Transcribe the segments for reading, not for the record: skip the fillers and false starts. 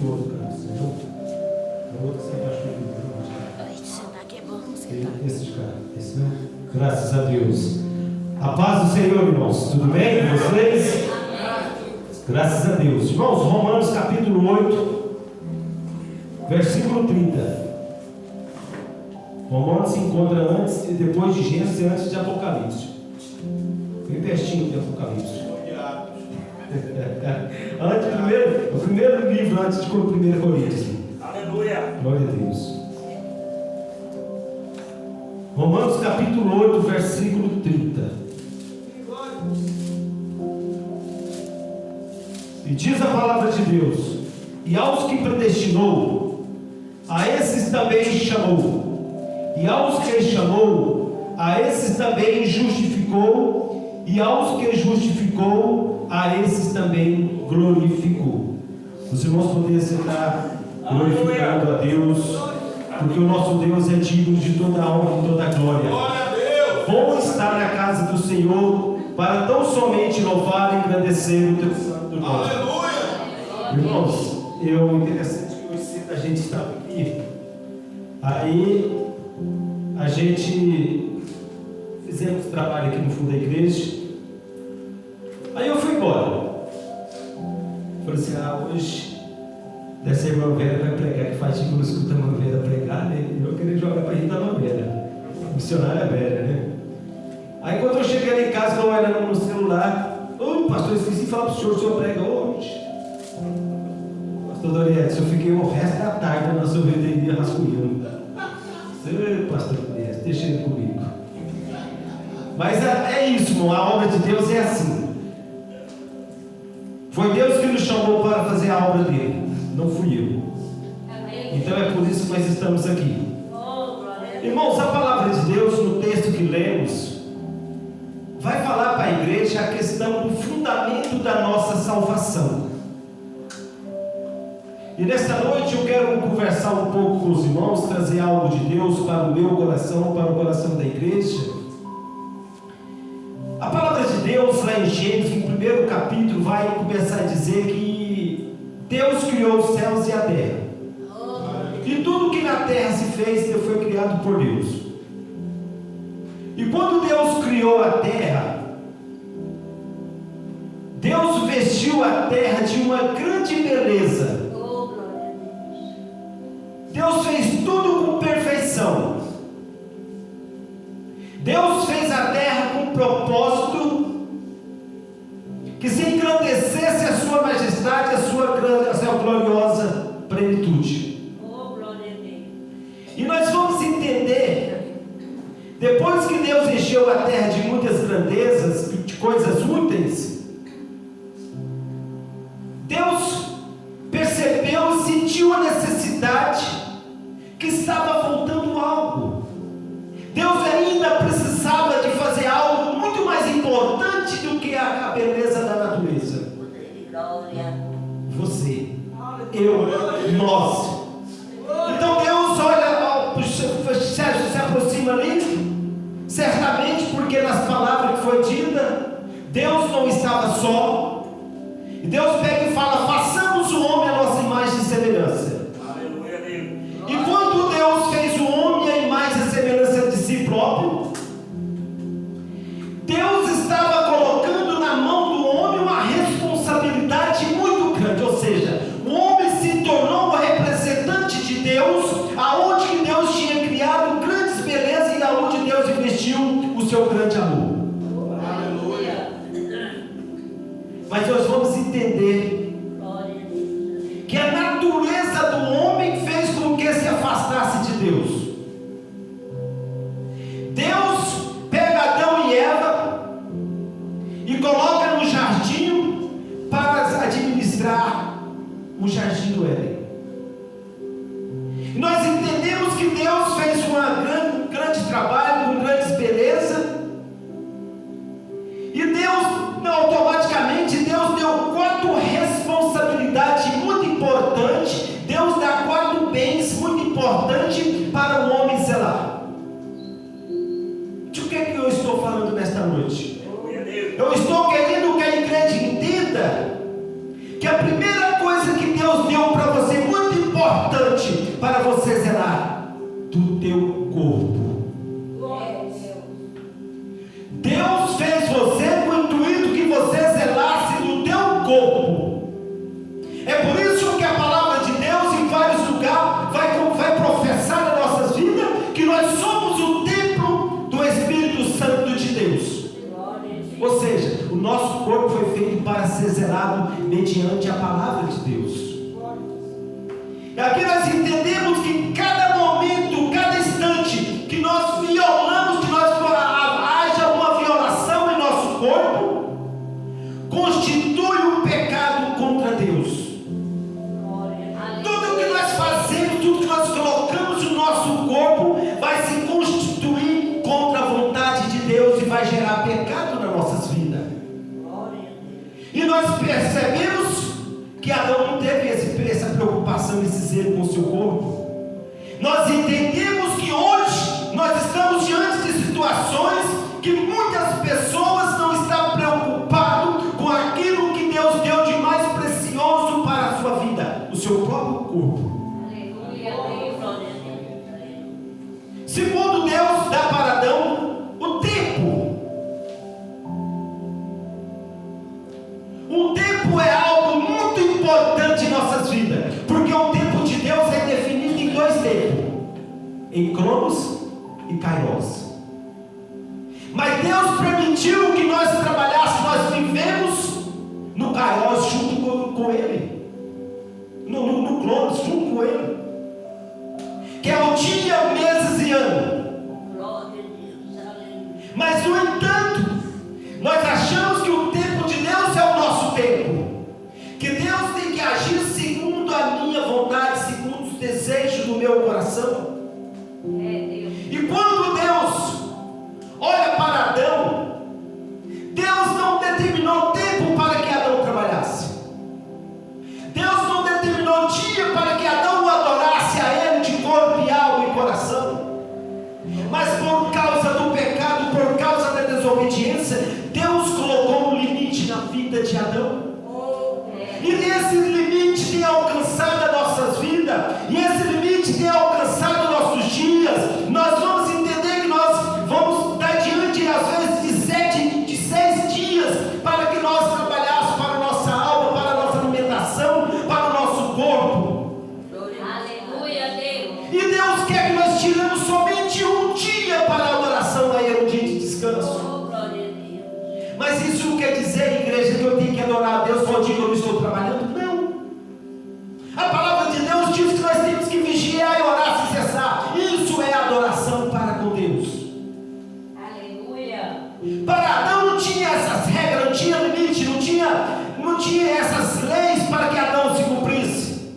esse outro, cara. O outro você acha que Sentar que é bom sentar. esse cara, esse não? Graças a Deus. A paz do Senhor, irmãos. Tudo bem com vocês? Graças a Deus. Irmãos, Romanos capítulo 8, versículo 30. Romanos se encontra antes e depois de Gênesis e antes de Apocalipse. Bem pertinho de Apocalipse. O primeiro livro antes de 1 Coríntios. Aleluia. Glória a Deus. Romanos capítulo 8, versículo 30. E diz a palavra de Deus: e aos que predestinou, a esses também chamou. E aos que chamou, a esses também justificou. E aos que justificou, a esses também glorificou. Os irmãos podem sentar glorificando a Deus, porque o nosso Deus é digno de toda a honra e toda a glória. Bom estar na casa do Senhor, para tão somente louvar e engrandecer o teu santo nome. Irmãos, interessante que hoje cedo a gente estava aqui, aí a gente fizemos trabalho aqui no fundo da igreja, aí eu fui embora. Falei assim, hoje dessa irmã Vera vai pregar, que faz tipo não escuta a irmã Vera pregar, né? Eu queria jogar para a gente da irmã Vera, missionária Vera, né? Aí quando eu cheguei lá em casa, eu olhando no celular, pastor, esqueci de falar para o senhor prega hoje. Pastor Doriette, eu fiquei o resto da tarde na sorveteria rascunhando. Pastor Doriette, deixa ele comigo. Mas é isso, irmão, a obra de Deus é assim. Foi Deus que nos chamou para fazer a obra dele, não fui eu. Então é por isso que nós estamos aqui. Irmãos, a palavra de Deus, no texto que lemos, vai falar para a igreja a questão do fundamento da nossa salvação. E nesta noite eu quero conversar um pouco com os irmãos, trazer algo de Deus para o meu coração, para o coração da igreja. A palavra de Deus lá em Gênesis, no primeiro capítulo, vai começar a dizer que Deus criou os céus e a terra. E tudo que na terra se fez foi criado por Deus. E quando Deus criou a terra, Deus vestiu a terra de uma grande beleza. Deus fez tudo com perfeição. Deus fez a terra com um propósito que se engrandecesse a sua majestade, a sua gloriosa plenitude. E nós vamos entender, depois que Deus encheu a terra de muitas grandezas, de coisas úteis, Deus percebeu e sentiu a necessidade que estava faltando algo. Deus ainda precisava de fazer algo muito mais importante do que a beleza da natureza. Você, eu, nós. Então Deus olha, se aproxima ali, certamente porque nas palavras que foi dita, Deus não estava só. E Deus pega e fala: façamos o homem a nossa imagem e semelhança. E quando Deus fez o homem a imagem e semelhança de si próprio, Deus estava colocando na mão do homem uma responsabilidade muito grande. Ou seja, o homem se tornou o representante de Deus, aonde que Deus tinha criado grandes belezas e aonde Deus investiu o seu grande amor. Aleluia. Mas nós vamos entender que a natureza do homem fez com que se afastasse de Deus. Deus pega Adão e Eva e coloca no jardim para administrar o jardim do Éden. E nós entendemos que Deus fez um grande trabalho, com grande beleza. E Deus, automaticamente, Deus deu 4 responsabilidades muito importantes. Deus dá 4 bens muito importantes para o homem zelar. De o que é que eu estou falando nesta noite? Eu estou querendo que a igreja entenda que a primeira coisa que Deus deu para você importante para você zelar? Do teu corpo. Deus fez você com o intuito que você zelasse do teu corpo. É por isso que a palavra de Deus em vários lugares vai professar nas nossas vidas que nós somos o templo do Espírito Santo de Deus. Ou seja, o nosso corpo foi feito para ser zelado mediante a palavra de Deus. E aqui nós entendemos que em cada momento, cada instante que nós violamos, que nós haja uma violação em nosso corpo, constitui um pecado contra Deus. Tudo que nós fazemos, tudo que nós colocamos no nosso corpo vai se constituir contra a vontade de Deus e vai gerar pecado nas nossas vidas. E nós percebemos que Adão não teve essa preocupação, esse zelo com o seu corpo. Nós entendemos que hoje nós estamos diante de situações que muitas pessoas não estão preocupadas com aquilo que Deus deu de mais precioso para a sua vida, o seu próprio corpo. Segundo Deus dá para Adão o tempo. O tempo é algo muito importante em nossas vidas, porque o tempo de Deus é definido em dois tempos, em Cronos e Kairos. Mas Deus permitiu que nós trabalhássemos, nós vivemos no Kairos junto com Ele, no Cronos junto com Ele, que é o dia, meses e anos. Mas no entanto, nós achamos que o tempo de Deus é o nosso tempo, que Deus tem que agir segundo a minha vontade, segundo os desejos do meu coração. E quando Deus olha para Adão, Deus não determinou tempo para que Adão trabalhasse. Deus não determinou dia para que Adão o adorasse a Ele de corpo e alma e coração. Mas por causa do pecado, por causa da desobediência, Deus colocou um limite na vida de Adão. E esse limite tem alcançado as nossas vidas, e esse limite tem alcançado nossos dias. Nós vamos entender que nós vamos estar diante, às vezes, de 6 dias, para que nós trabalhássemos para a nossa alma, para a nossa alimentação, para o nosso corpo. Aleluia, Deus. E Deus quer que nós tiremos somente um dia para a adoração a Ele, um dia de descanso. Mas isso não quer dizer, igreja, que eu tenho que adorar a Deus só dia que eu não estou trabalhando? Não. A palavra de Deus diz que nós temos que vigiar e orar sem cessar. Isso é adoração para com Deus. Aleluia. Para Adão não tinha essas regras, não tinha limite, não tinha essas leis para que Adão se cumprisse.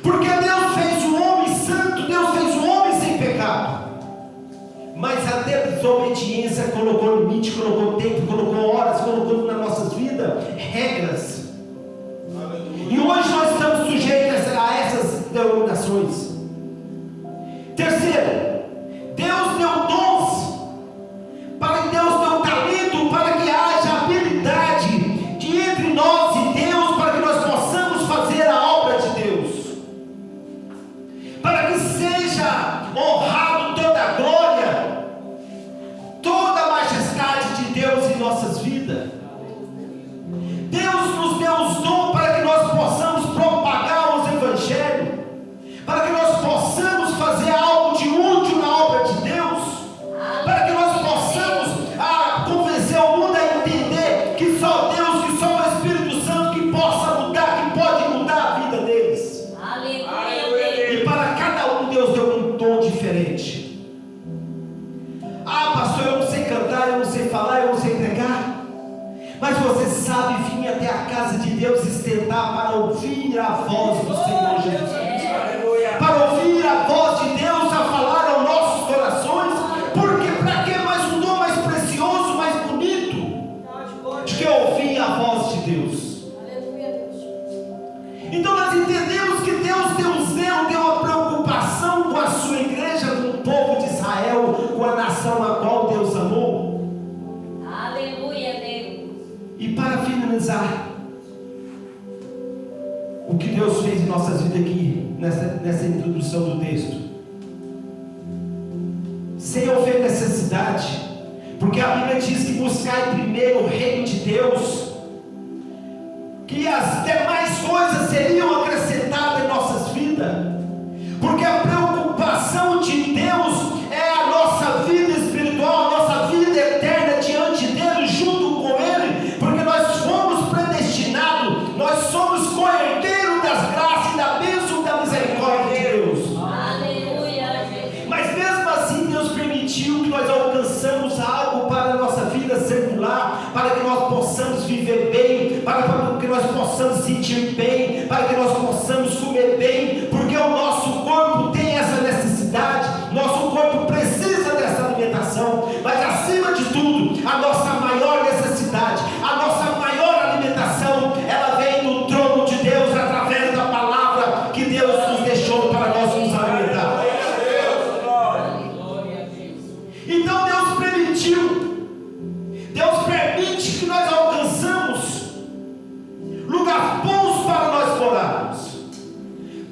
Porque Deus fez o homem santo, Deus fez o homem sem pecado. Mas a desobediência colocou limite, colocou tempo, colocou horas, colocou nas nossas vidas regras. E hoje nós estamos sujeitos a essas denominações. Terceiro, Deus deu dons, para que Deus deu talento, para que haja habilidade de entre nós e Deus, para que nós possamos fazer a obra de Deus, para que seja honrado toda a glória, toda a majestade de Deus em nossas vidas. Deus nos deu os dons para que nós possamos propagar os evangelhos, para que nós possamos fazer algo de útil na obra de Deus, para que nós possamos convencer o mundo a entender que só Deus, que só o Espírito Santo que possa mudar, que pode mudar a vida deles. Aleluia. E para cada um Deus deu um dom diferente. Pastor, eu não sei cantar, eu não sei falar, eu não sei pregar. Mas você sabe vir até a casa de Deus e sentar para ouvir a voz do Senhor Jesus. Para ouvir a voz de Deus a falar aos nossos corações. Porque para que mais um dom mais precioso, mais bonito, do que ouvir a voz de Deus? Então nós entendemos que Deus deu um zelo, deu uma preocupação com a sua igreja, com o povo de Israel, com a nação a qual Deus amou. Aleluia, Deus. E para finalizar, o que Deus fez em nossas vidas aqui, nessa introdução do texto. Sem haver necessidade, porque a Bíblia diz que buscar primeiro o reino de Deus, que as demais coisas seriam acrescentadas em nossas vidas, porque a preocupação de Deus é a nossa vida espiritual, a nossa vida eterna diante dele, junto com ele, porque nós fomos predestinados, nós somos co-herdeiros das graças e da bênção da misericórdia de Deus. Aleluia, Jesus. Mas mesmo assim Deus permitiu que nós alcançamos algo para a nossa vida secular, para que nós possamos viver bem, para que nós possamos sentir bem, para que nós possamos comer bem, porque o nosso corpo tem essa necessidade, nosso corpo precisa dessa alimentação, mas acima de tudo, a nossa maior necessidade, a nossa maior alimentação, ela vem do trono de Deus, através da palavra que Deus nos deixou para nós nos alimentar. Então Deus permite que nós alcançamos lugar bons para nós morarmos,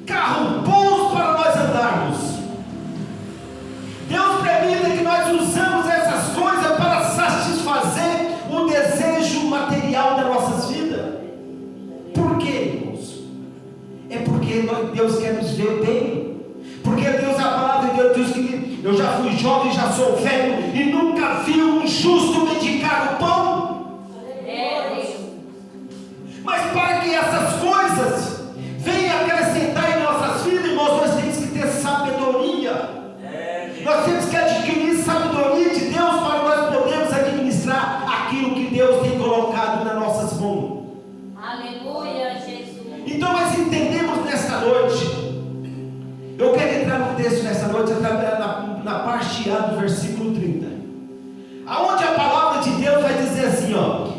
carro bons para nós andarmos. Deus permite que nós usamos essas coisas para satisfazer o desejo material das nossas vidas. Por quê, irmãos? É porque Deus quer nos ver bem. Porque Deus, a palavra de Deus diz que eu já fui jovem, já sou velho e nunca vi um justo mendigar o pão. Mas para que essas coisas venham acrescentar em nossas vidas, irmãos, nós temos que ter sabedoria. Nós temos que adquirir sabedoria de Deus para nós podermos administrar aquilo que Deus tem colocado nas nossas mãos. Aleluia, Jesus. Então nós entendemos nesta noite. Eu quero entrar no texto nessa noite, na parte A do versículo 30, aonde a palavra de Deus vai dizer assim,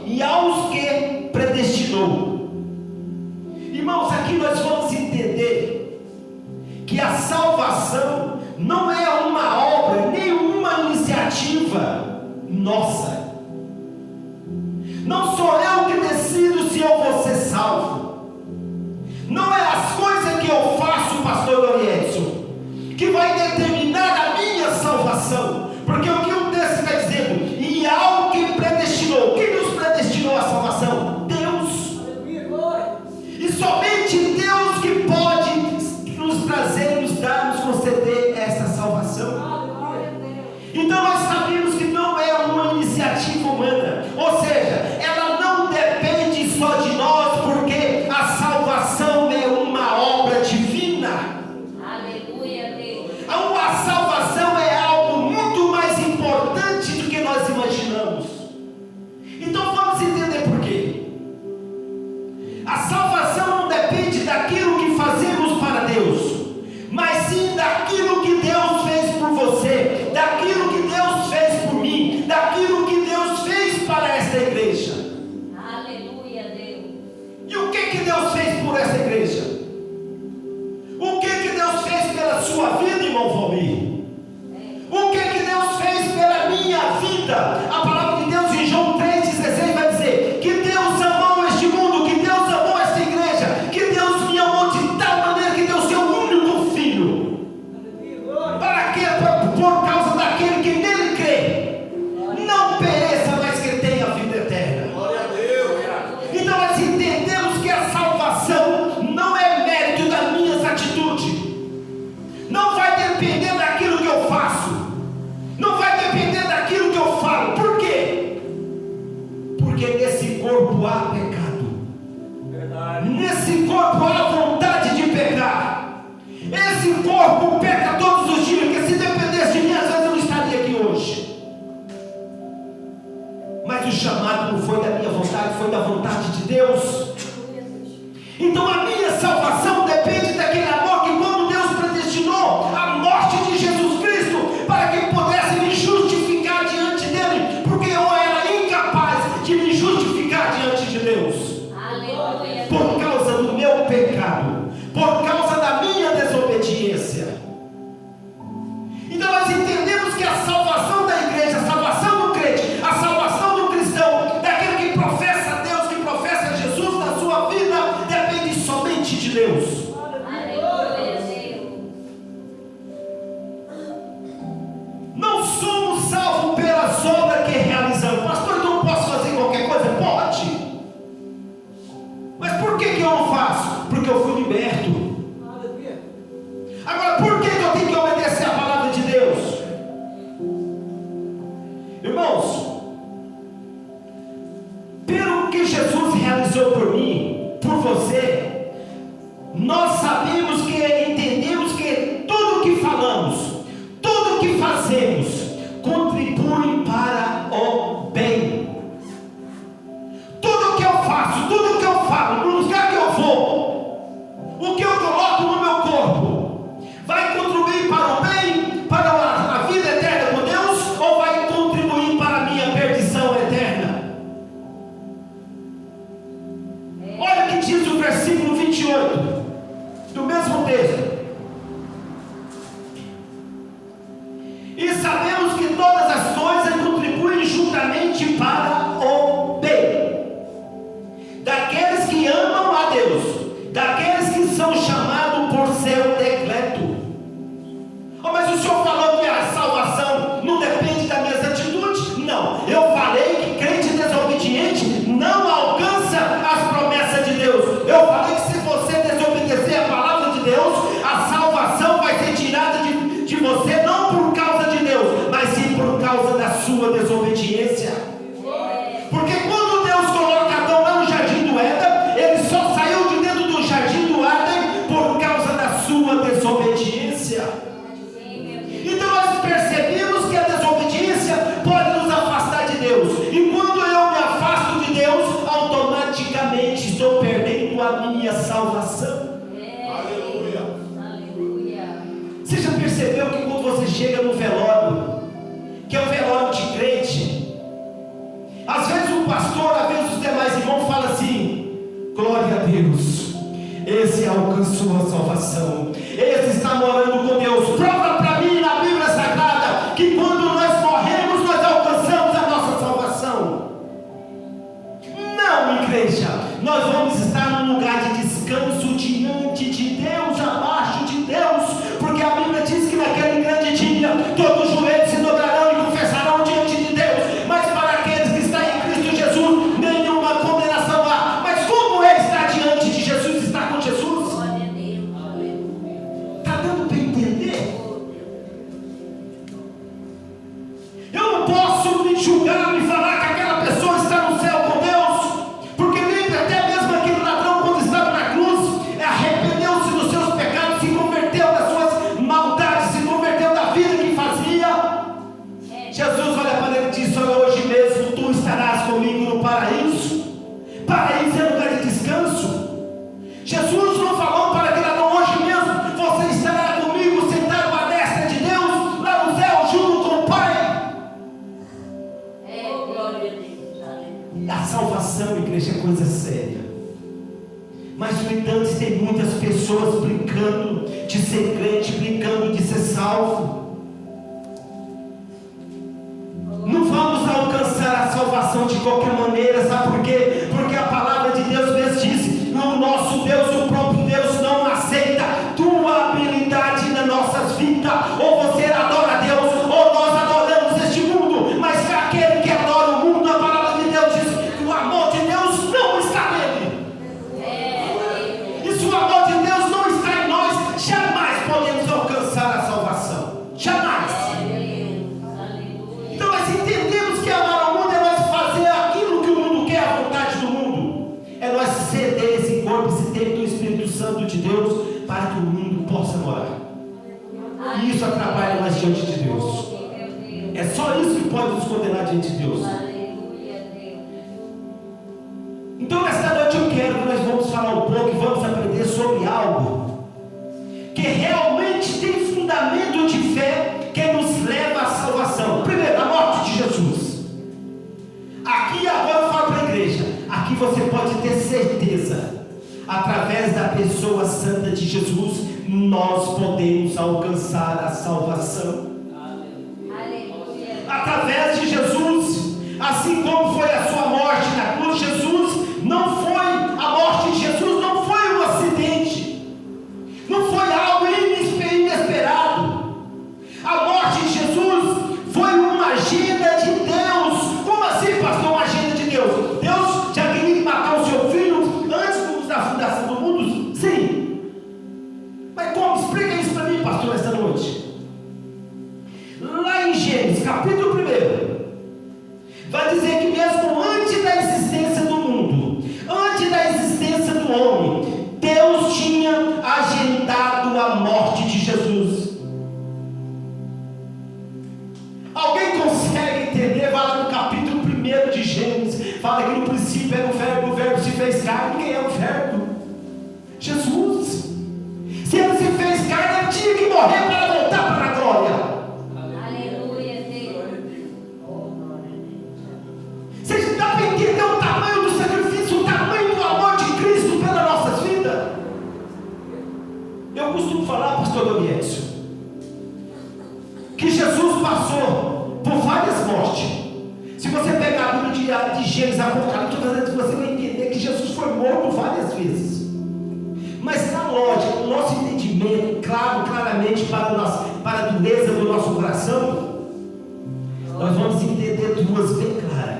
e aos que predestinou. Irmãos, aqui nós vamos entender que a salvação não é uma obra, nem uma iniciativa nossa. Não sou eu que decido se eu vou ser salvo. Não é as coisas que eu faço, pastor Doriedson, que vai determinar a minha salvação. Porque o que o texto está dizendo? E ao que predestinou. Quem nos predestinou a salvação? Deus. E somente Deus que pode nos trazer, nos dar, nos conceder essa salvação. Então nós sabemos que não é uma iniciativa humana. Ou seja, ela não depende só de nós, porque a salvação é uma obra divina. Aleluia, Deus. A salvação é algo muito mais importante do que nós imaginamos. Então vamos entender por quê. A salvação não depende daquilo que fazemos para Deus, mas sim daquilo que Deus fez por você, daquilo que Deus fez por mim, daquilo que Deus fez para esta igreja. Aleluia, Deus. E o que Deus fez por essa igreja? O que Deus fez pela sua vida, irmão Valmir? O que Deus fez pela minha vida? A palavra de Deus em João 3,16 vai dizer que Deus amou este mundo, que Deus amou esta igreja, que Deus me amou de tal maneira que deu seu único filho. Para quê? Por causa daquele que nele crê, não pereça, mas que tenha vida eterna. Glória a Deus. Então nós entendemos que a salvação não é mérito das minhas atitudes, não vai depender daquilo que eu faço, não vai depender daquilo que eu falo. Por quê? Porque nesse corpo há pecado, Verdade. nesse corpo há vontade de pecar. Esse corpo peca todos os dias, porque se dependesse de mim, às vezes eu não estaria aqui hoje. Mas o chamado não foi da minha vontade, foi da vontade de Deus. Então a minha salvação depende daquele amor que, quando Deus predestinou a morte de Jesus Cristo, para que pudesse me justificar diante dele, porque eu era incapaz de me justificar diante de Deus, Aleluia, por causa do meu pecado, por causa da minha desobediência. Então nós entendemos que a salvação da igreja, a salvação do crente, a salvação do cristão, daquele que professa Deus, que professa Jesus na sua vida, depende só você, nós sabemos que entendemos que tudo que falamos, tudo que fazemos, contribui para o bem. Tudo que eu faço, tudo que eu falo, no lugar que eu vou, o que eu coloco no meu corpo, vai contribuir para o bem, para a vida eterna com Deus, ou vai contribuir para a minha perdição eterna? Olha o que diz o versículo 28 do mesmo texto. E sabemos que todas as coisas contribuem juntamente para o bem daqueles que amam a Deus, daqueles que são chamados por seu decreto. Oh, mas o Senhor falou que a salvação não depende das minhas atitudes? Não, eu falei que crente desobediente não alcança as promessas de Deus. Eu falei que se você desobedecer a palavra de Deus, a salvação vai ser tirada de você, não por causa de Deus, mas sim por causa da sua desobediência. Porque quando Deus coloca Adão lá no jardim do Éden, ele só saiu de dentro do jardim do Éden por causa da sua desobediência. Então nós percebemos que a desobediência pode nos afastar de Deus, e quando eu me afasto de Deus, automaticamente estou perdendo a minha salvação. Você já percebeu que quando você chega no velório, que é um velório de crente, às vezes o pastor, às vezes os demais irmãos falam assim: glória a Deus, esse alcançou a salvação, esse está morando com Deus. Prova para mim na Bíblia Sagrada que quando nós morremos, nós alcançamos a nossa salvação. Não, igreja, nós vamos estar num lugar de descanso diante de Deus, abaixo de Deus, porque a Bíblia diz que naquele grande dia todos os joelhos se dobrarão e confessarão diante de Deus. Mas para aqueles que estão em Cristo Jesus, nenhuma condenação há. Mas como é estar diante de Jesus, estar com Jesus? Está dando para entender? Eu não posso me julgar, me falar que aquela pessoa está no céu com Deus, porque lembra até mesmo aquele ladrão quando estava na cruz, arrependeu-se dos seus pecados, se converteu das suas maldades, se converteu da vida que fazia. Jesus olha para ele e diz: olha, hoje mesmo tu estarás comigo no paraíso. Paraíso é lugar de descanso. Jesus não falou para aquele ladrão: hoje mesmo você estará comigo sentado à destra de Deus, lá no céu, junto com o Pai. A salvação, igreja, é coisa séria. Mas no entanto tem muitas pessoas brincando de ser crente, brincando de ser salvo. Não vamos alcançar a salvação de qualquer maneira, sabe por quê? Porque a palavra de Deus mesmo diz: o nosso Deus, o próprio Deus, não aceita tua habilidade nas nossas vidas. Ou você adora a Deus, ou nós adoramos este mundo. Mas para aquele que adora o mundo, a palavra de Deus diz que o amor de Deus não está nele. E se o amor de Deus não está em nós, jamais podemos alcançar a salvação. Jamais. Então nós entendemos que amar ao mundo é nós fazer aquilo que o mundo quer, a vontade do mundo. É nós ceder esse corpo, esse templo do Espírito Santo de Deus, para que o mundo possa morar. E isso atrapalha nós diante de Deus. É só isso que pode nos condenar diante de Deus. Então nesta noite eu quero que nós vamos falar um pouco e vamos aprender sobre algo que realmente tem fundamento de fé, que nos leva à salvação. Primeiro, a morte de Jesus. Aqui agora eu falo para a igreja, aqui você pode ter certeza, através da pessoa santa de Jesus, nós podemos alcançar a salvação. Através de Jesus, assim como foi a sua morte na cruz, a morte de Jesus não foi um acidente, não foi algo inesperado. A morte de Jesus foi uma agenda de Deus. Como assim, pastor, uma agenda de Deus? Deus já queria matar o seu filho antes da fundação do mundo? Sim. Mas como? Explica isso para mim, pastor, esta noite. Lá em Gênesis, capítulo 1, vai dizer que mesmo antes da existência do mundo, antes da existência do homem, que morrer para voltar para a glória. Aleluia, Deus. Vocês dá para entender o tamanho do sacrifício, o tamanho do amor de Cristo pelas nossas vidas? Eu costumo falar, pastor Donietio, que Jesus passou por várias mortes. Se você pegar a Bíblia de Gênesis, Apocalipse, você vai entender que Jesus foi morto várias vezes. Mas na lógica, no nosso entendimento, claramente para a dureza do nosso coração, nós vamos entender duas bem claras.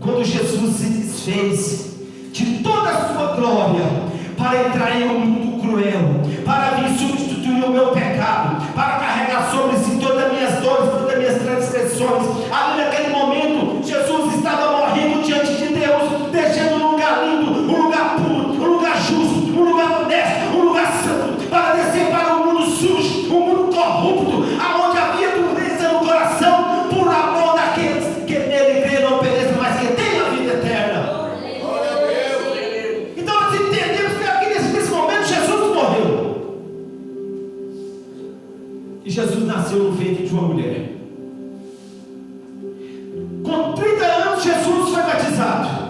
Quando Jesus se desfez de toda a sua glória para entrar em um mundo cruel, para vir substituir o meu pecado, para carregar sobre si todas as minhas dores, todas as minhas transgressões. Ali naquele momento, Jesus estava morrendo diante de Deus, deixando um lugar lindo, um lugar puro, um lugar justo, um lugar honesto, um lugar santo, para descer para um mundo sujo, um mundo corrupto, aonde havia dureza no coração, por amor daqueles que nele creem, não pereçam, mas que tenham a vida eterna. Então nós entendemos que aqui nesse momento Jesus morreu. E Jesus nasceu no ventre de uma mulher. Com 30 anos Jesus foi batizado.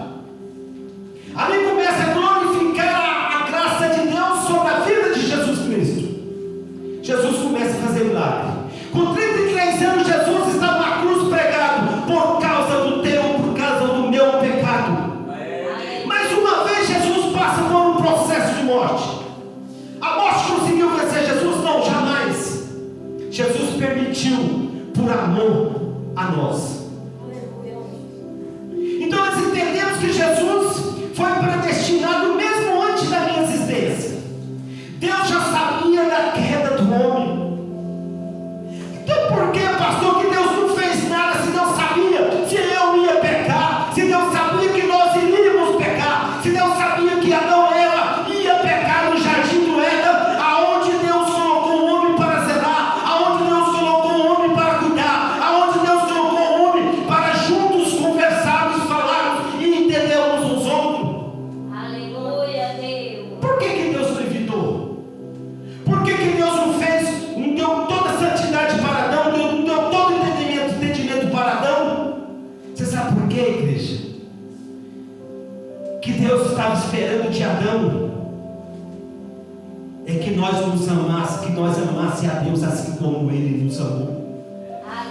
Ali começa a glorificar a graça de Deus sobre a vida de Jesus Cristo. Jesus começa a fazer milagre. Com 33 anos Jesus está na cruz pregado por causa do teu, por causa do meu pecado. Mais uma vez Jesus passa por um processo de morte. A morte conseguiu vencer Jesus? Não, jamais. Jesus permitiu por amor a nós. Então nós entendemos que Jesus foi predestinado mesmo antes da minha existência. Deus já sabia da queda do homem. Então por que, pastor, que Deus não fez nada se Deus sabia se eu ia pecar, se Deus sabia que nós iríamos pecar, se Deus sabia que Adão e Eva ia pecar no jardim do Éden, aonde Deus colocou o homem para zelar, aonde Deus colocou o homem para cuidar, aonde Deus colocou o homem para juntos conversarmos, falarmos e entendermos uns outros. Aleluia, Deus. Por que Deus não evitou? Por que Deus não fez, não deu toda a santidade para Adão, não deu todo o entendimento para Adão? Você sabe por quê, igreja? Que Deus estava esperando de Adão é que nós nos amasse, que nós amasse a Deus assim como Ele nos amou.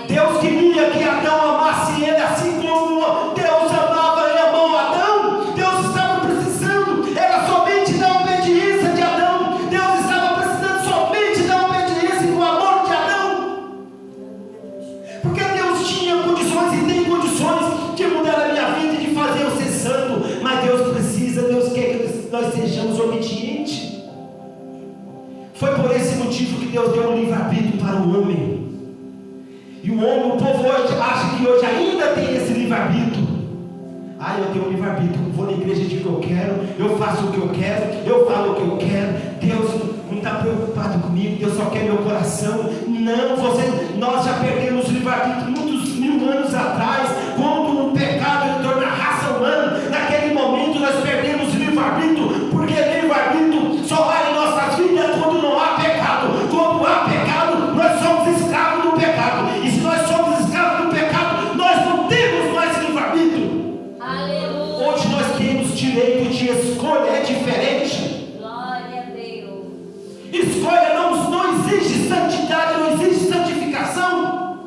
Deus queria que Adão amasse Ele assim como Deus amava e amou Adão. Deus estava precisando, era somente da obediência de Adão. Deus estava precisando somente da obediência e do amor de Adão. Porque Deus tinha condições e tem condições de mudar a minha vida e de fazer eu ser santo. Mas Deus precisa, Deus quer que nós sejamos obedientes. Foi por esse motivo que Deus deu um livre-arbítrio para o homem. E o homem, o povo hoje acha que hoje ainda tem esse livre-arbítrio. Eu tenho um livre-arbítrio, vou na igreja de que eu quero, eu faço o que eu quero, eu falo o que eu quero. Deus não está preocupado comigo, Deus só quer meu coração. Não, nós já perdemos o livre-arbítrio muitos mil anos atrás, quando o pecado entrou na raça humana. Naquele momento nós perdemos o livre-arbítrio, porque livre-arbítrio só há em nossas vidas quando não há pecado. Quando há pecado, nós somos escravos do pecado. E se nós somos escravos do pecado, nós não temos mais livre-arbítrio. Aleluia. Hoje nós temos direito de escolha, é diferente. Glória a Deus. Escolha não exige santidade, não exige santificação.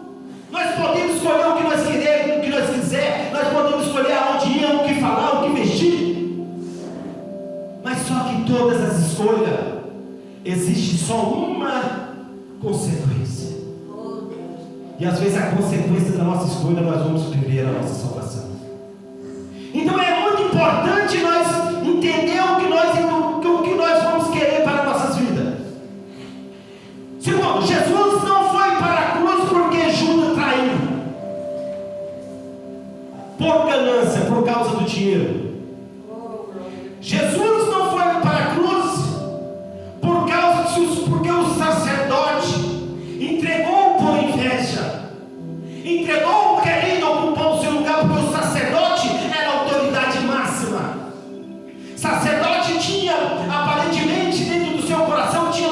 Nós podemos escolher o que nós queremos, o que nós quiser. Nós podemos escolher aonde ir, o que falar, o que vestir. Mas só que todas as escolhas, existe só uma consequência. Oh, Deus. E às vezes a consequência da nossa escolha, nós vamos perder a nossa salvação. Então é muito importante nós entender o que nós vamos querer para nossas vidas. Segundo, Jesus não foi para a cruz porque Judas traiu, por ganância, por causa do dinheiro. Jesus não foi para a cruz porque o sacerdote entregou por inveja, entregou querendo ocupar o seu lugar, porque o sacerdote era a autoridade máxima. Sacerdote tinha, aparentemente, dentro do seu coração, tinha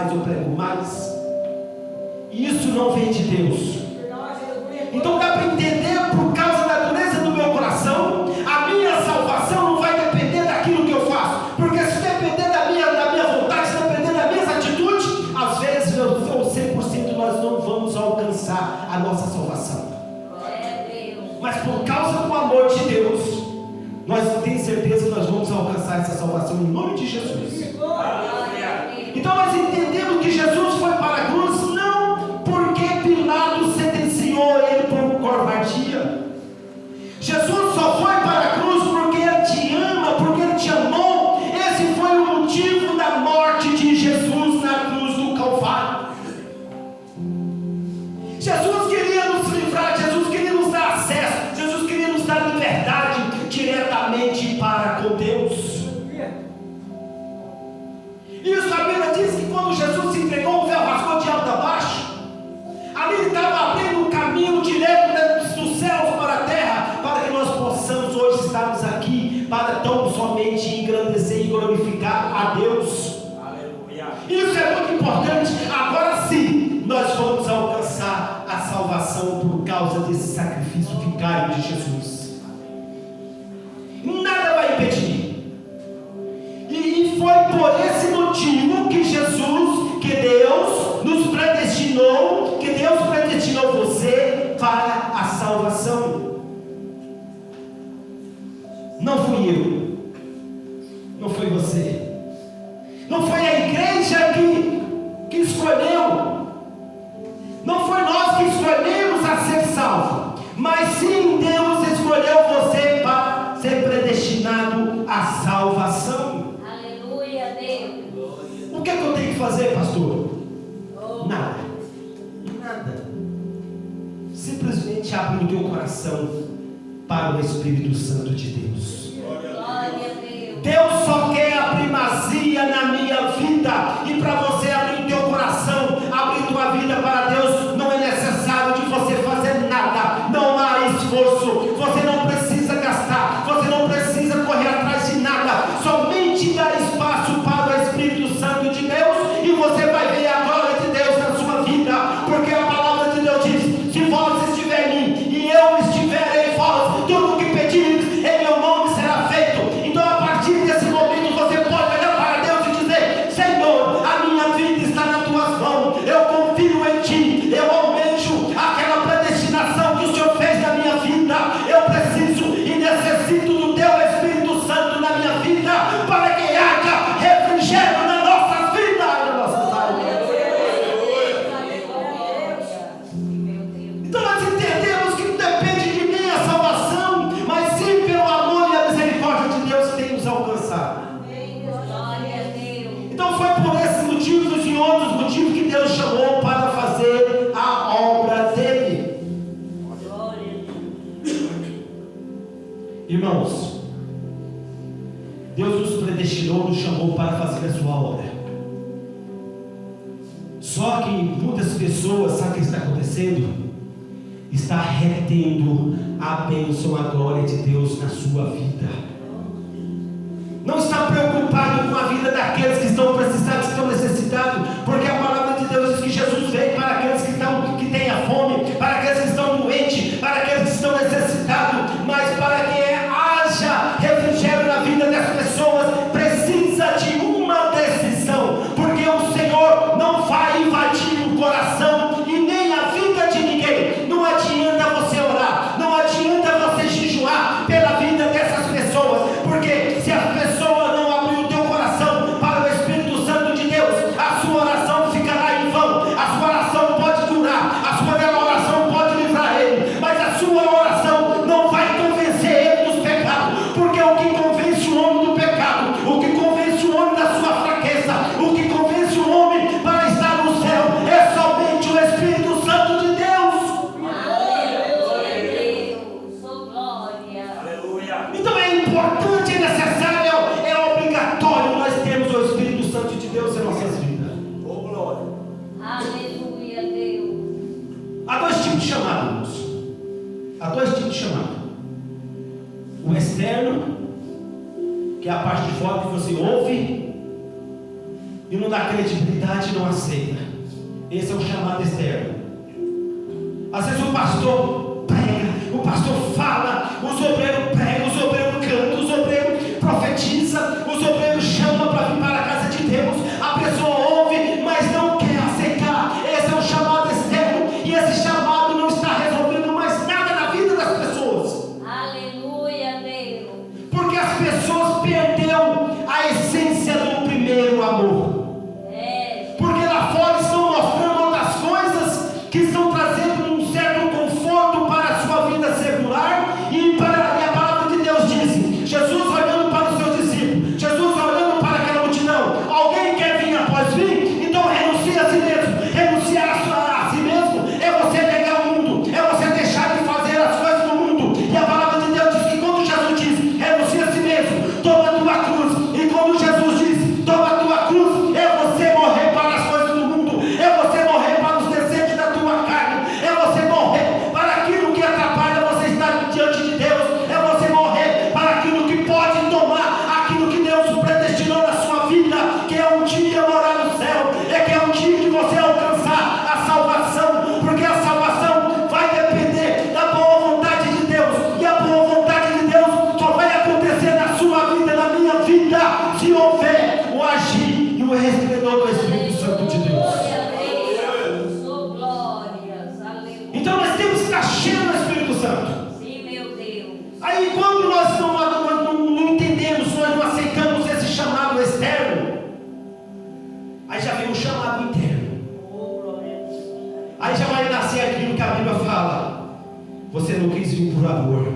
mais, eu prego mais. E isso não vem de Deus. Então dá para entender, por causa da dureza do meu coração, a minha salvação não vai depender daquilo que eu faço. Porque se depender da minha vontade, se depender das minhas atitudes, às vezes, ou 100%, nós não vamos alcançar a nossa salvação. Mas por causa do amor de Deus, nós temos certeza que nós vamos alcançar essa salvação em nome de Jesus. Então nós entendemos que Jesus foi para a cruz não porque Pilatos sentenciou ele por covardia. Jesus só foi para a cruz porque Ele te ama, porque Ele te amou. Esse foi o motivo da morte de Jesus na cruz do Calvário. Jesus queria nos livrar, Jesus queria nos dar acesso, Jesus queria nos dar liberdade diretamente para com Deus. Isso a Bíblia diz que quando Jesus se entregou, o véu rasgou de alto a baixo. Ali Ele estava abrindo um caminho direto dos céus para a terra, para que nós possamos hoje estarmos aqui, para tão somente engrandecer e glorificar a Deus. Aleluia. Isso é muito importante. Agora sim, nós vamos alcançar a salvação por causa desse sacrifício vicário de Jesus. Nada vai impedir. E foi por esse motivo que Deus nos predestinou, que Deus predestinou você para a salvação. Não fui eu, não foi você, não foi a igreja que escolheu, não foi nós que escolhemos a ser salvo, mas sim Deus escolheu você para ser predestinado à salvação. Aleluia, Deus. O que é que eu tenho que fazer, pastor? Nada. Simplesmente abre o teu coração para o Espírito Santo de Deus. Glória a Deus. Deus só quer a primazia na minha vida. E para você abrir o teu coração, abrir tua vida para Deus, não é necessário de você fazer nada. Não há esforço. Você não precisa gastar. Você não precisa correr atrás de nada. Somente dar espaço para o Espírito Santo de Deus, e você vai ver a glória de Deus na sua vida. Porque a palavra de Deus diz: se vós estiver em mim e eu estiver em vós, tudo o que pedires em meu nome será feito. Então a partir desse momento você pode olhar para Deus e dizer: Senhor, a minha vida está nas tuas mãos, eu confio em ti, eu almejo aquela predestinação que o Senhor fez na minha vida. Eu preciso e necessito do teu Espírito Santo na minha vida, para que haja refrigério nas nossas vidas, nas nossas almas. Então nós entendemos que não depende de mim a salvação, mas sim pelo amor e a misericórdia de Deus que tem nos alcançado. Glória a Deus. Então foi por esses motivos e outros motivos que Deus chamou para fazer a obra dele. Glória a Deus. Irmãos, Deus nos predestinou, nos chamou para fazer a sua obra. Só que muitas pessoas, sabe o que está acontecendo? Está retendo a bênção, a glória de Deus na sua vida. Não está preocupado com a vida daqueles que estão precisados, que estão necessitados, porque a palavra de Deus diz que Jesus veio para aqueles que têm a fome, para aqueles que estão doentes, para aqueles que estão necessitados, mas para que haja refrigério na vida das pessoas, precisa de uma decisão, porque o Senhor não vai invadir o coração e nem a vida de ninguém. Não adianta você orar, não adianta você jejuar pela vida dessas pessoas, porque se as pessoas não abrirem o teu coração para o Espírito Santo de Deus, a sua oração ficará em vão. A sua oração pode curar, a sua oração pode livrar ele, mas a sua oração não vai convencer ele dos pecados, porque o que convence o homem do pecado, o que convence o homem da sua fraqueza, o que convence o homem para estar no céu, é somente o Espírito Santo de Deus. Aleluia, Deus. Oh, glória. Aleluia. Então é importante, é necessário, é obrigatório nós termos o Espírito Santo de Deus em nossas vidas. Oh, glória. Aleluia, Deus. Há dois tipos de chamado, irmãos. Há dois tipos de chamado. O externo, que é a parte de fora que você ouve, e não dá credibilidade, não aceita. Esse é o chamado externo. Às vezes o pastor prega, o pastor fala, os obreiros pregam, os obreiros cantam, os obreiros profetizam, os obreiros chamam para vir para a casa de Deus. A pessoa ouve, mas não quer aceitar. Esse é o chamado externo, e esse chamado não está resolvendo mais nada na vida das pessoas. Aleluia, Deus. Porque as pessoas perderam a essência do primeiro amor. Porque lá fora estão mostrando outras coisas que estão trazendo um certo conforto para a sua vida secular. E a palavra de Deus diz: Jesus olhando para os seus discípulos, Jesus olhando para aquela multidão: alguém quer vir após mim? Então renuncie a si mesmo. Renunciar a si mesmo é você negar o mundo, é você deixar de fazer as coisas do mundo. E a palavra de Deus diz que quando Jesus diz renuncia a si mesmo, toma a tua cruz, e quando Jesus diz toma a tua cruz, é você morrer para as coisas do mundo, é você morrer para os desejos da tua carne, é você morrer para aquilo que atrapalha você estar diante de Deus, é você morrer para aquilo que pode tomar aquilo que Deus predestinou na sua vida, que é um dia morar no céu, que é um dia de você alcançar a salvação, porque a salvação vai depender da boa vontade de Deus, e a boa vontade de Deus só vai acontecer na sua vida, na minha vida, se houver o agir e o resplendor do Espírito Santo de Deus. Sou glórias. Aleluia. Então nós temos que estar cheios do Espírito Santo. Sim, meu Deus. Aí quando nós não entendemos, nós não aceitamos esse chamado externo, aí já vem o chamado interno. Oh, glória a Deus. Aí já vai nascer aquilo que a Bíblia fala: você não quis vir por amor,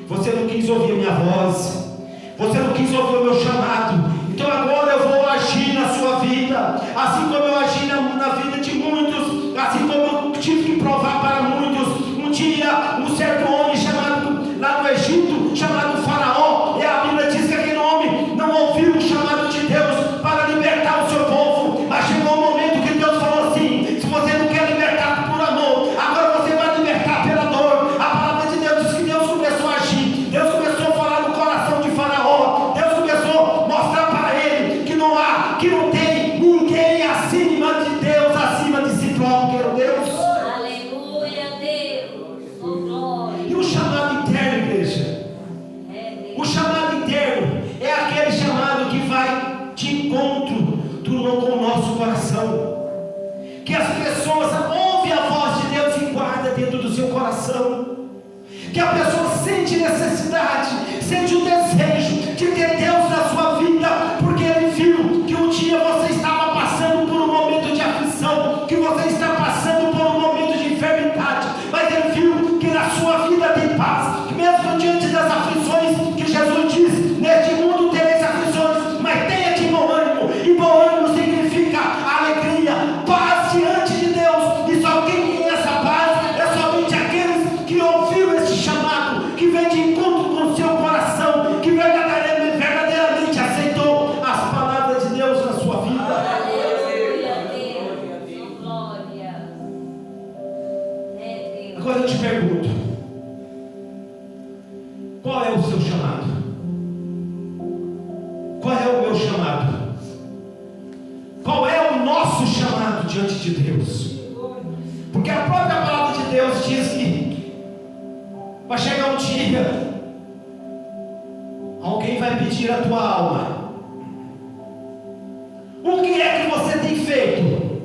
você não quis ouvir a minha voz, você não quis ouvir o meu chamado, então agora eu vou agir na sua vida, assim como eu agi na vida de muitos, assim como eu tive que provar para muitos. Um dia, um certo homem chamado lá no Egito, chamado Faraó, e a Bíblia diz que aquele homem não ouviu o chamado de Deus para libertar o seu povo, mas chegou um momento que Deus falou assim: se você não quer libertar por amor, agora você vai libertar pela dor. A palavra de Deus diz que Deus começou a agir, Deus começou a falar no coração de Faraó, Deus começou a mostrar para ele que não tem ninguém acima de Deus, acima de si próprio, que era o Deus. Aleluia, Deus. Sou glória. E o chamado interno, igreja? Deus. O chamado interno é aquele chamado que vai de encontro com o nosso coração, que as pessoas ouvem a voz de Deus e guardam dentro do seu coração, que a pessoa sente necessidade, sente o desejo de ter Deus na sua vida, porque ele viu que um dia você estava passando por um momento de aflição, que você está passando por um momento de enfermidade, mas ele viu que na sua vida tem paz, que mesmo diante das aflições, que Jesus diz: neste mundo tereis aflições, mas tenha de bom ânimo, e bom ânimo significa alegria, paz diante de Deus, e só quem tem essa paz é somente aqueles que ouviram esse chamado, que vem de encontro com o seu coração, que verdadeiramente aceitou as palavras de Deus na sua vida. Aleluia, Deus. Sou glórias. Deus. Agora eu te pergunto: qual é o seu chamado? Qual é o meu chamado? Qual é o nosso chamado diante de Deus? Porque a própria palavra de Deus diz que vai chegar um dia, alguém vai pedir a tua alma: o que é que você tem feito?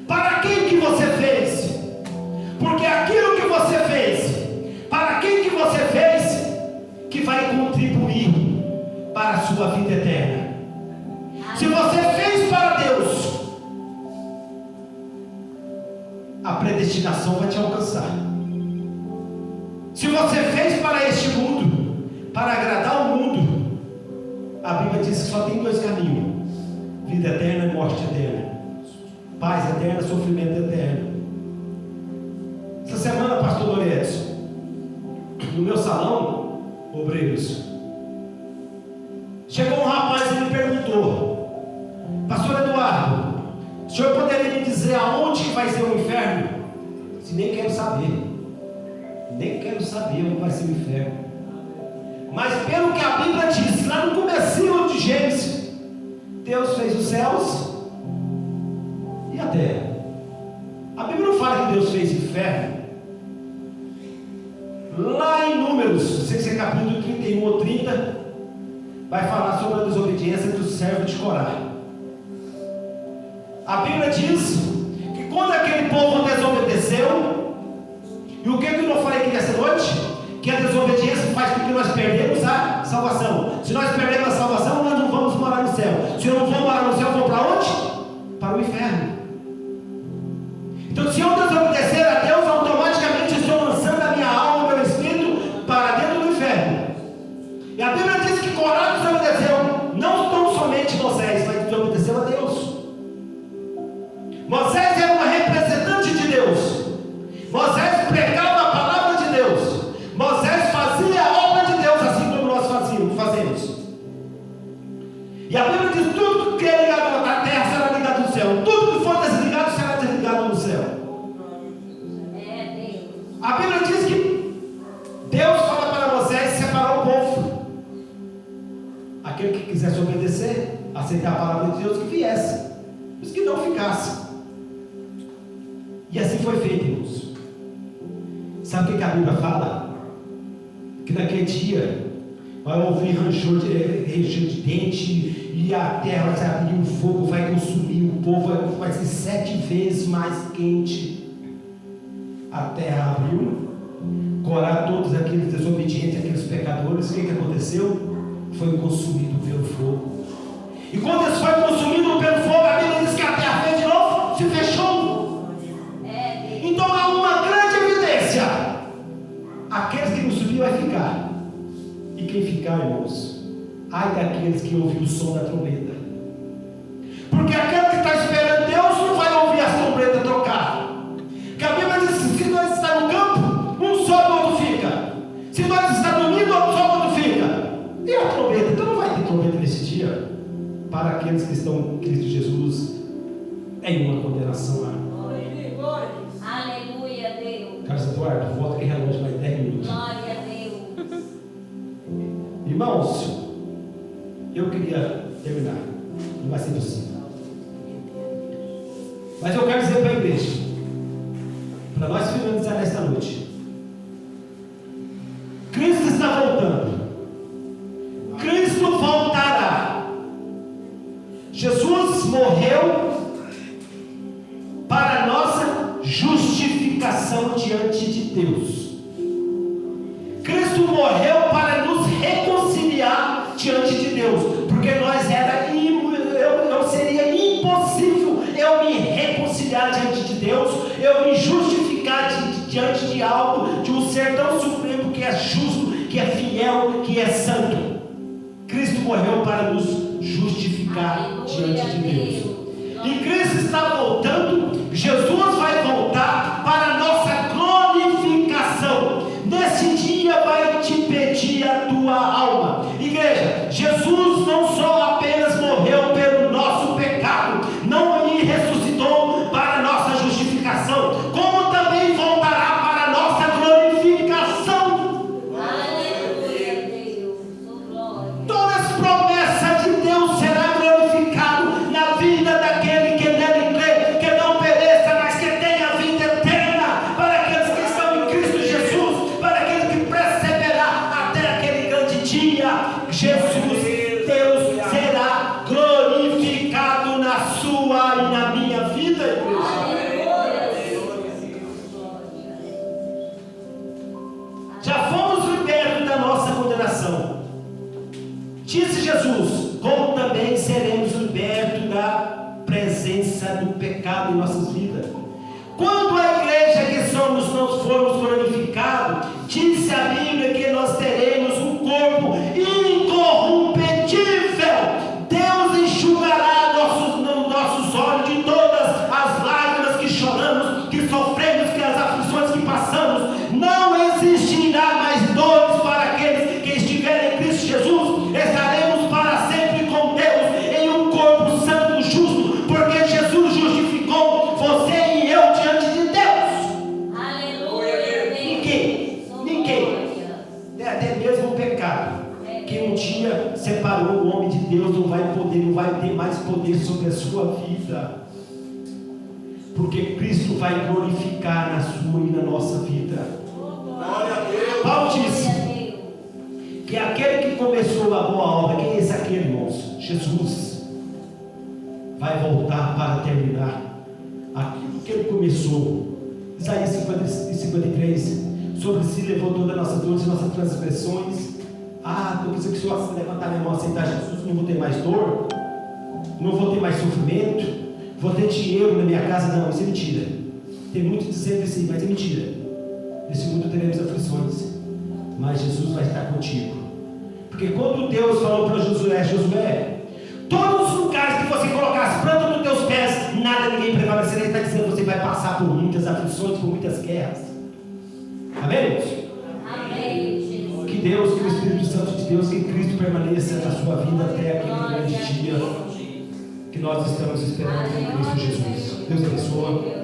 Para quem que você fez? Porque aquilo que você fez, para quem que você fez, que vai contribuir para a sua vida eterna. Se você fez para Deus, a predestinação vai te alcançar. Se você fez para este mundo, para agradar o mundo, a Bíblia diz que só tem dois caminhos: vida eterna e morte eterna, paz eterna, sofrimento eterno. Essa semana, pastor Loreto, no meu salão, obreiros, chegou um rapaz e me perguntou: pastor Eduardo, o senhor poderia me dizer aonde que vai ser o inferno? Eu disse: nem quero saber onde vai ser o inferno. Mas pelo que a Bíblia diz lá no comecinho de Gênesis, Deus fez os céus e a terra. A Bíblia não fala que Deus fez o inferno. Lá em Números, não sei se é capítulo 31 ou 30, vai falar sobre a desobediência do servo de Corá. A Bíblia diz que quando aquele povo desobedeceu, e o que eu não falei aqui nessa noite? Que a desobediência faz com que nós perdemos a salvação. Se nós perdemos a salvação, nós não vamos morar no céu. Se eu não vou morar no céu, eu vou para onde? Para o inferno. Então, se eu desobedecer a Deus, automaticamente estou lançando a minha alma, o meu espírito para dentro do inferno. E a Bíblia diz que Corá desobedeceu, não tão somente Moisés, mas desobedeceu a Deus. Moisés era uma representante de Deus. Moisés pregava a palavra de Deus. Moisés fazia a obra de Deus, assim como nós fazemos. E a Bíblia diz: tudo que é ligado na terra será ligado no céu. Tudo que for desligado será desligado no céu. A Bíblia diz que Deus fala para Moisés separar o povo. Aquele que quisesse obedecer, aceitar a palavra de Deus, que viesse. Os que não ficassem. E assim foi feito, irmãos. Sabe o que a Bíblia fala? Que naquele dia vai ouvir ranger de dente, e a terra vai abrir, o fogo vai consumir o povo, vai ser 7 vezes mais quente. A terra abriu, Corá, todos aqueles desobedientes, aqueles pecadores, o que aconteceu? Foi consumido pelo fogo. E quando eles foram consumidos pelo fogo, a Bíblia diz que a terra fez de novo, se fechou. Então há uma grande evidência: aqueles que não subiram vai ficar. E quem ficar, irmãos, ai daqueles que ouviram o som da trombeta. Porque aquele que está esperando Deus não vai ouvir as trombetas tocar. Porque a Bíblia diz que se nós estamos no campo, um sobe, o outro fica. Se nós estamos dormindo, outro sobe, o outro fica. E a trombeta? Então não vai ter trombeta nesse dia para aqueles que estão em Cristo Jesus em uma condenação lá. Aleluia, Deus. Carlos Eduardo, volta aqui relógio mais 10 minutos. Glória a Deus. Irmãos, eu queria terminar, não vai ser possível. Mas eu quero dizer para a igreja, para nós finalizar nesta noite: Cristo está voltando. Cristo voltará. Jesus morreu para a nossa justificação diante de Deus. Cristo morreu para nos reconciliar diante de Deus, porque seria impossível eu me reconciliar diante de Deus, eu me justificar diante de algo, de um ser tão supremo, que é justo, que é fiel, que é santo. Cristo morreu para nos justificar diante de Deus. E Cristo está voltando. Jesus vai voltar para a nossa glorificação. Nesse dia vai te pedir a tua alma. Igreja, Jesus não só apenas morreu pelo nosso pecado, não me ressuscitou para a nossa justificação, como também voltará para a nossa glorificação. Aleluia, Deus. Glória. Todas as promessas de Deus serão glorificadas na vida daquele que nele crê, que não pereça, mas que tenha vida eterna, para aqueles que estão em Cristo Jesus, para aqueles que perseverar até aquele grande dia. Jesus, Deus, será glorificado na sua e na minha vida, igreja. Já fomos libertos da nossa condenação. Disse Jesus: como também seremos libertos da presença do pecado em nossas vidas. Quando a igreja que somos não formos glorificados, disse a Bíblia que nós teremos um corpo incorruptível. Deus enxugará nossos olhos de todas as lágrimas que choramos, que sofremos, que as aflições que passamos. Não existirá mais dores para aqueles que estiverem em Cristo Jesus. Estaremos para sempre com Deus em um corpo santo, justo, porque Jesus justificou você e eu diante de Deus. Aleluia, Deus. Ninguém, até mesmo o pecado, Quem um dia separou o homem de Deus não vai ter mais poder sobre a sua vida. Porque Cristo vai glorificar na sua e na nossa vida. Glória a Deus. Paulo disse que aquele que começou a boa obra, quem é esse aquele, irmãos? Jesus vai voltar para terminar aquilo que ele começou. Isaías 53, sobre si levou todas as nossas dores e nossas transgressões. Eu pensei que se eu levantar minha mão e aceitar Jesus, não vou ter mais dor, não vou ter mais sofrimento, vou ter dinheiro na minha casa. Não, isso é mentira. Tem muitos dizendo isso aí, mas é mentira. Nesse mundo teremos aflições, mas Jesus vai estar contigo. Porque quando Deus falou para Josué, todos os lugares que você colocar as plantas nos teus pés, nada, ninguém prevalecerá. Ele está dizendo que você vai passar por muitas aflições, por muitas guerras. Amém, irmãos? Amém, Jesus. Que Deus, que o Espírito Santo de Deus, que Cristo permaneça na sua vida até aquele grande dia que nós estamos esperando em Cristo Jesus. Deus abençoe.